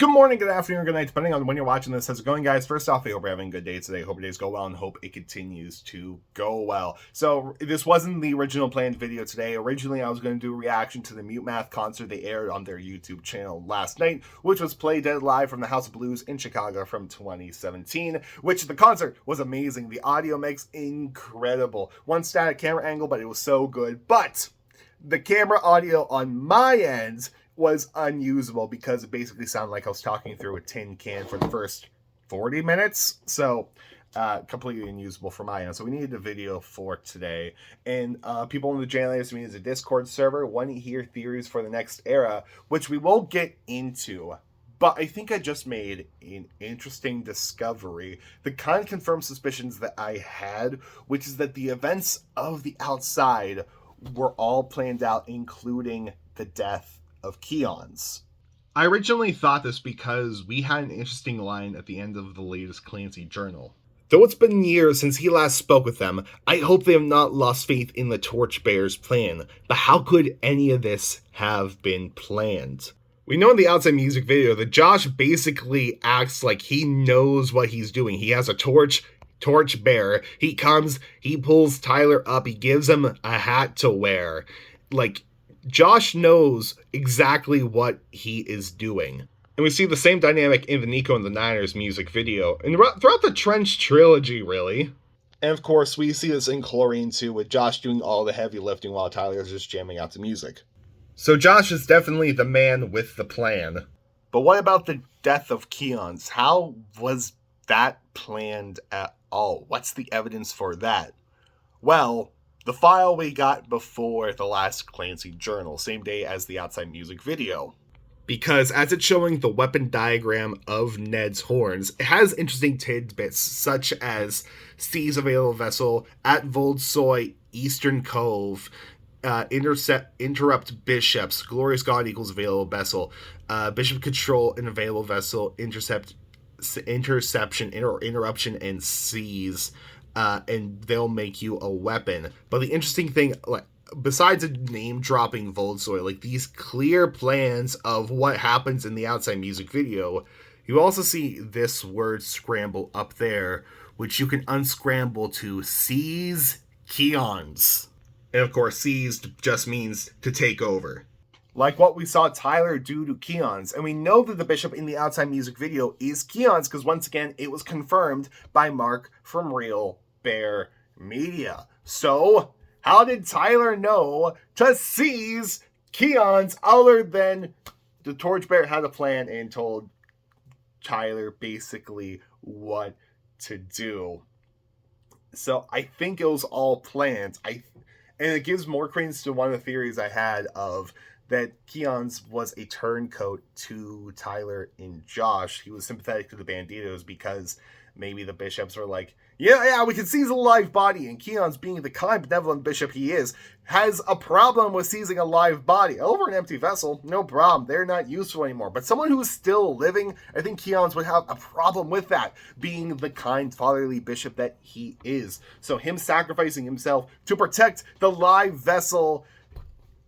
Good morning, good afternoon, good night, depending on when you're watching this. How's it going, guys? First off, I hope you're having a good day today. Hope your days go well and hope it continues to go well. So, this wasn't the original planned video today. Originally, I was going to do a reaction to the Mute Math concert they aired on their YouTube channel last night, which was Play Dead live from the House of Blues in Chicago from 2017, which the concert was amazing. The audio mix, incredible. One static camera angle, but it was so good. But the camera audio on my end was unusable because it basically sounded like I was talking through a tin can for the first 40 minutes. So completely unusable for my end. So we needed a video for today. And people in the JLAS mean is a Discord server want to hear theories for the next era, which we will get into. But I think I just made an interesting discovery that kind of confirms suspicions that I had, which is that the events of the outside were all planned out, including the death of Keons. I originally thought this because we had an interesting line at the end of the latest Clancy journal. Though it's been years since he last spoke with them, I hope they have not lost faith in the Torchbearer's plan. But how could any of this have been planned? We know in the outside music video that Josh basically acts like he knows what he's doing. He has a torchbearer. He comes, he pulls Tyler up, he gives him a hat to wear. Like, Josh knows exactly what he is doing. And we see the same dynamic in the Nico and the Niners music video, and throughout the Trench trilogy, really. And of course, we see this in Chlorine too, with Josh doing all the heavy lifting while Tyler is just jamming out to music. So Josh is definitely the man with the plan. But what about the death of Keons? How was that planned at all? What's the evidence for that? Well, the file we got before the last Clancy journal, same day as the outside music video. Because as it's showing the weapon diagram of Ned's horns, it has interesting tidbits such as C's available vessel, at Voldsoy, Eastern Cove, interrupt bishops, glorious god equals available vessel, bishop control an available vessel, interception or interruption, and C's. And they'll make you a weapon. But the interesting thing, like, besides a name-dropping Voldsoy, like these clear plans of what happens in the outside music video, you also see this word scramble up there, which you can unscramble to seize Keons. And of course, seize just means to take over. Like what we saw Tyler do to Keons. And we know that the bishop in the outside music video is Keons because once again, it was confirmed by Mark from Real Bear Media. So, how did Tyler know to seize Keons other than the Torchbearer had a plan and told Tyler basically what to do? So, I think it was all planned. And it gives more credence to one of the theories I had of that Keons was a turncoat to Tyler and Josh. He was sympathetic to the Banditos because maybe the bishops were like, yeah, we can seize a live body. And Keons, being the kind, benevolent bishop he is, has a problem with seizing a live body. Over an empty vessel, no problem. They're not useful anymore. But someone who is still living, I think Keons would have a problem with that, being the kind, fatherly bishop that he is. So him sacrificing himself to protect the live vessel,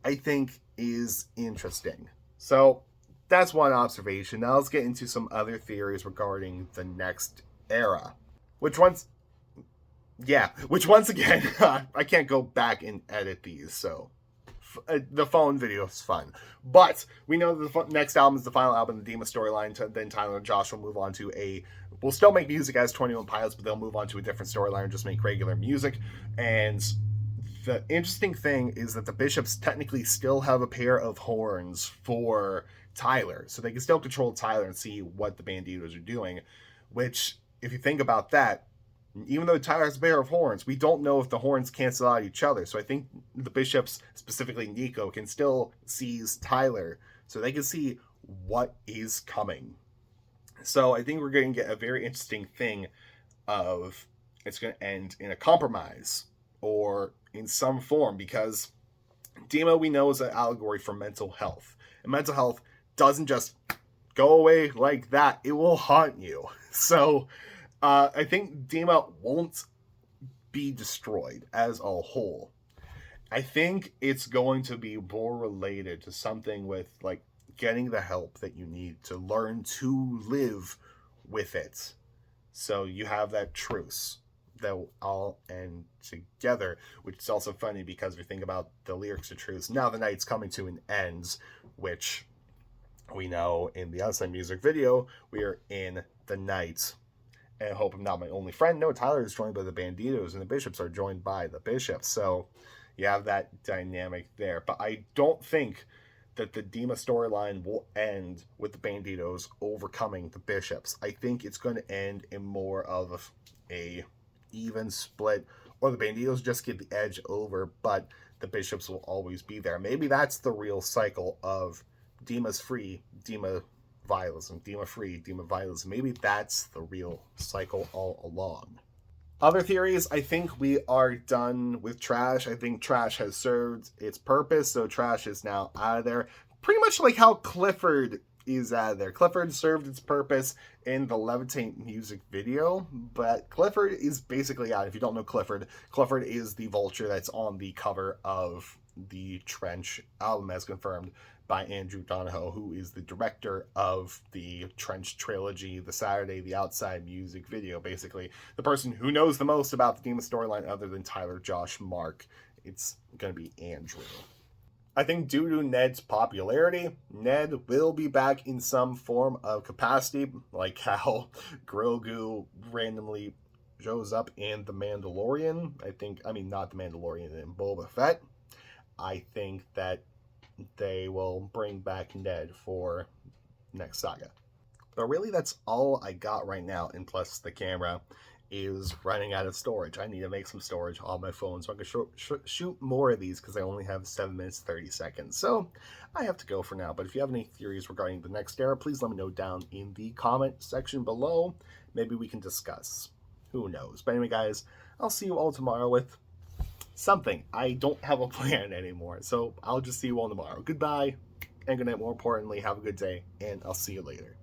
I think, is interesting. So that's one observation. Now let's get into some other theories regarding the next era. Which once again, I can't go back and edit these, so the phone video is fun. But we know that the next album is the final album, the Dima storyline. Then Tyler and Josh will move on to we'll still make music as 21 Pilots, but they'll move on to a different storyline and just make regular music. And the interesting thing is that the bishops technically still have a pair of horns for Tyler, so they can still control Tyler and see what the Banditos are doing, which, if you think about that, even though Tyler has a pair of horns, we don't know if the horns cancel out each other. So I think the bishops, specifically Nico, can still seize Tyler so they can see what is coming. So I think we're going to get a very interesting thing of it's going to end in a compromise or in some form, because Demo, we know, is an allegory for mental health. And mental health doesn't just go away like that. It will haunt you. So I think Demo won't be destroyed as a whole. I think it's going to be more related to something with, like, getting the help that you need to learn to live with it. So you have that truce that will all end together, which is also funny because we think about the lyrics of truce. Now the night's coming to an end, which we know in the outside music video, we are in the night. And Hope I'm Not My Only Friend. No, Tyler is joined by the Banditos, and the Bishops are joined by the Bishops. So you have that dynamic there. But I don't think that the Dima storyline will end with the Banditos overcoming the Bishops. I think it's going to end in more of a even split, or the Banditos just get the edge over, but the Bishops will always be there. Maybe that's the real cycle of Dima's free, Dima vialism, Dima free, Dima vialism. Maybe that's the real cycle all along. Other theories, I think we are done with Trash. I think Trash has served its purpose, so Trash is now out of there. Pretty much like how Clifford is out of there. Clifford served its purpose in the Levitate music video, but Clifford is basically out. If you don't know Clifford, Clifford is the vulture that's on the cover of the Trench album, as confirmed by Andrew Donahoe, who is the director of the Trench trilogy, the Saturday, the Outside music video. Basically, the person who knows the most about the Dima storyline other than Tyler, Josh, Mark, it's going to be Andrew. I think due to Ned's popularity, Ned will be back in some form of capacity, like how Grogu randomly shows up in The Mandalorian. Not The Mandalorian, in Boba Fett. I think that they will bring back Ned for next saga. But really, that's all I got right now, and plus the camera is running out of storage. I need to make some storage on my phone so I can shoot more of these, because I only have 7 minutes 30 seconds. So I have to go for now. But if you have any theories regarding the next era, please let me know down in the comment section below. Maybe we can discuss. Who knows? But anyway, guys, I'll see you all tomorrow with something. I don't have a plan anymore, so I'll just see you all tomorrow. Goodbye and good night. More importantly, have a good day, and I'll see you later.